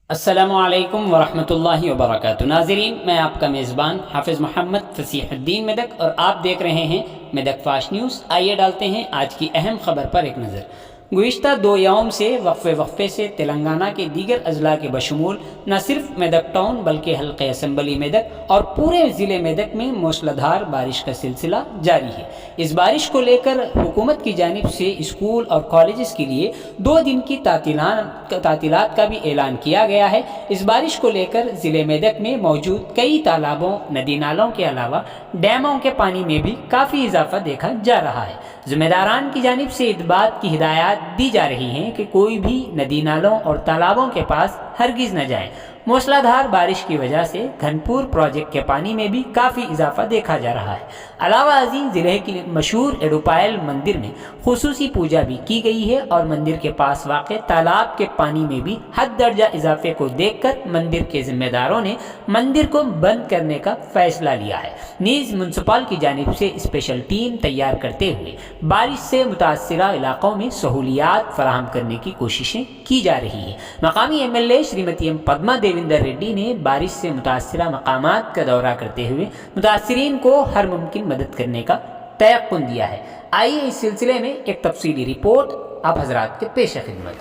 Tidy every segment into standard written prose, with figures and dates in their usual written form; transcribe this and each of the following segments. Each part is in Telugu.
अस्सलामुअलैकुम वरहमतुल्लाहि वबरकातुहू। नाज़रीन, मैं आपका मेज़बान हाफ़िज़ मोहम्मद फ़सीहुद्दीन मेदक और आप देख रहे हैं मेदक फास्ट न्यूज़। आइए डालते हैं आज की अहम ख़बर पर एक नज़र। गुज़िश्ता 2 यौम से वक्फ़े से तेलंगाना के दीगर अज़ला के बशमूल न सिर्फ मेदक टाउन बल्कि हल्क़े असम्बली मेदक और पूरे ज़िले मेदक में मूसलाधार बारिश का सिलसिला जारी है। इस बारिश को लेकर हुकूमत की जानिब से स्कूल और कॉलेज़ के लिए 2 दिन की तातीलात का भी ऐलान किया गया है। इस बारिश को लेकर ज़िले मेदक में मौजूद कई तालाबों, नदी नालों के अलावा डैमों के पानी में भी काफ़ी इजाफा देखा जा रहा है। ज़िम्मेदारान की जानिब से इस बात की हिदायत दी जा रही हैं कि कोई भी नदी नालों और तालाबों के पास हरगिज़ न जाए। मूसलाधार बारिश की वजह से घनपुर प्रोजेक्ट के पानी में भी काफ़ी इजाफा देखा जा रहा है। अलावा अजीम ज़िले के मशहूर एडुपायल मंदिर में खुसूसी पूजा भी की गई है और मंदिर के पास वाक़े तालाब के पानी में भी हद दर्जा इजाफे को देखकर मंदिर के ज़िम्मेदारों ने मंदिर को बंद करने का फ़ैसला लिया है। नीज़ म्युनिसिपल की जानिब से स्पेशल टीम तैयार करते हुए बारिश से मुतासरा इलाक़ों में सहूलियात फराहम करने की कोशिशें की जा रही है। मकामी MLA श्रीमती एम पद्मा देवेंद्र रेड्डी ने बारिश से मुतासरा मकामात का दौरा करते हुए मुतासरीन को हर मुमकिन मदद करने का तयक़्कुन दिया है। आइए इस सिलसिले में एक तफसीली रिपोर्ट आप हजरात के पेश खिदमत।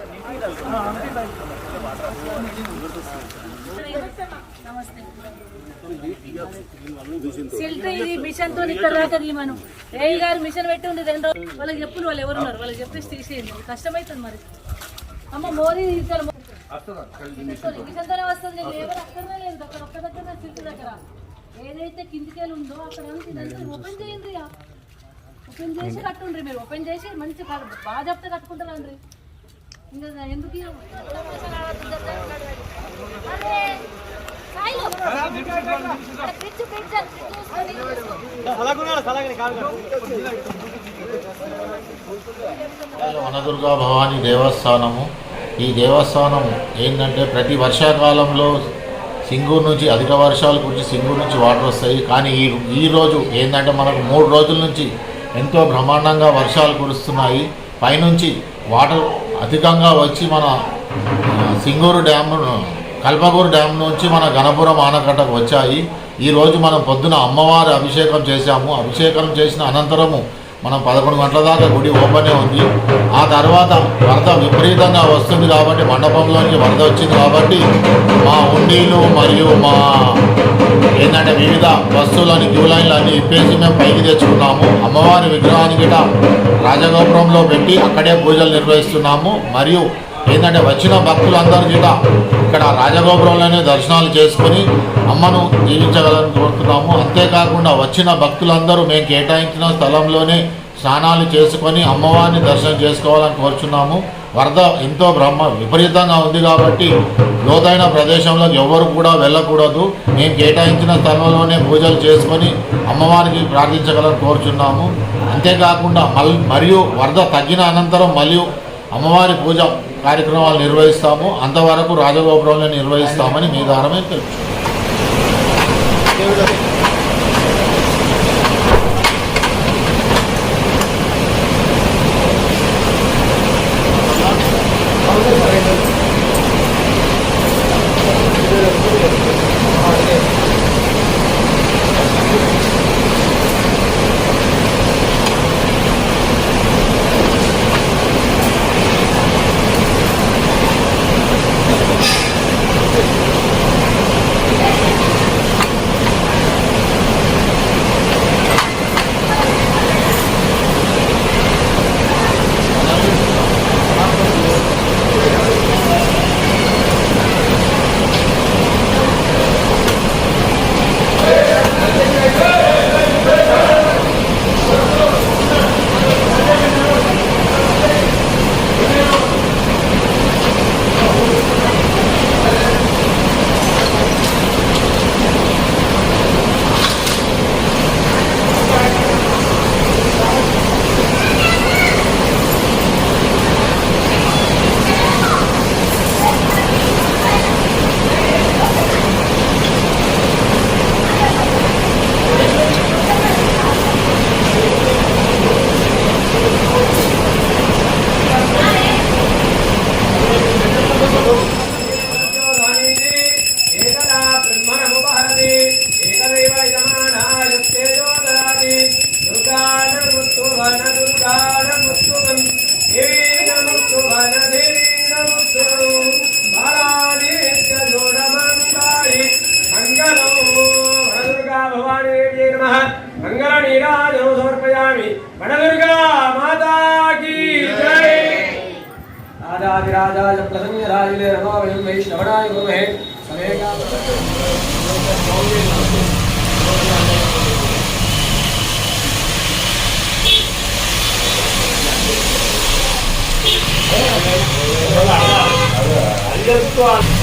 ఇది మిషన్ తో ఇక్కడ దాకా మనం రేయి గారు మిషన్ పెట్టి ఉంది 2 రోజులు వాళ్ళకి చెప్పులు వాళ్ళు ఎవరు ఉన్నారు వాళ్ళకి చెప్పేసి తీసేయండి కష్టమైతుంది మరి అమ్మ మోరీ తీసారు మిషన్ తోనే వస్తుంది లేబర్ అక్కడనే లేదు అక్కడ ఒక్క దగ్గర సిల్క్ దగ్గర ఏదైతే కిందికెళ్ళి ఉందో అక్కడ ఇదంతా ఓపెన్ చేయండి ఓపెన్ చేసి కట్టుండ్రి మీరు ఓపెన్ చేసి మంచి బాగా చెప్తే కట్టుకుంటారండి ఇంకా ఎందుకు వనదుర్గా భవానీ దేవస్థానము. ఈ దేవస్థానం ఏంటంటే ప్రతి వర్షాకాలంలో సింగూరు నుంచి అధిక వర్షాలు కురిచి సింగూరు నుంచి వాటర్ వస్తాయి. కానీ ఈరోజు ఏంటంటే మనకు 3 రోజుల నుంచి ఎంతో బ్రహ్మాండంగా వర్షాలు కురుస్తున్నాయి. పైనుంచి వాటర్ అధికంగా వచ్చి మన సింగూరు డ్యామ్, కల్పగూరు డ్యామ్ నుంచి మన గణపురం ఆనకట్టకు వచ్చాయి. ఈరోజు మనం పొద్దున అమ్మవారి అభిషేకం చేశాము. అభిషేకం చేసిన అనంతరము మనం 11 గంటల దాకా గుడి ఓపెనే ఉంది. ఆ తర్వాత వరద విపరీతంగా వస్తుంది కాబట్టి మండపంలోనికి వరద వచ్చింది కాబట్టి మా ఉండీలు మరియు మా ఏంటంటే వివిధ వస్తువులని క్యూ లైన్లు అన్నీ ఇప్పేసి మేము పైకి తెచ్చుకున్నాము. అమ్మవారి విగ్రహాన్ని గిట రాజగోపురంలో పెట్టి అక్కడే పూజలు నిర్వహిస్తున్నాము. మరియు ఏంటంటే వచ్చిన భక్తులందరూ గిట ఇక్కడ రాజగోపురంలోనే దర్శనాలు చేసుకొని అమ్మను జీవించగలని కోరుతున్నాము. అంతేకాకుండా వచ్చిన భక్తులందరూ మేము కేటాయించిన స్థలంలోనే స్నానాలు చేసుకొని అమ్మవారిని దర్శనం చేసుకోవాలని కోరుచున్నాము. వరద ఎంతో విపరీతంగా ఉంది కాబట్టి లోతైన ప్రదేశంలోకి ఎవరు కూడా వెళ్ళకూడదు. మేము కేటాయించిన స్థలంలోనే పూజలు చేసుకొని అమ్మవారికి ప్రార్థించగలని కోరుచున్నాము. అంతేకాకుండా మరియు వరద తగ్గిన అనంతరం మరియు అమ్మవారి పూజ కార్యక్రమాలు నిర్వహిస్తాము. అంతవరకు రాజగోపురంలో నిర్వహిస్తామని మీ ద్వారానే తెలుసు. नमः मंगलनीराजनं समर्पयामि वनदुर्गा माता की जय राजाधिराजाय प्रसन्नराजले नमो वयं वैष्णवनाय गुरुमहे समेका Aliás,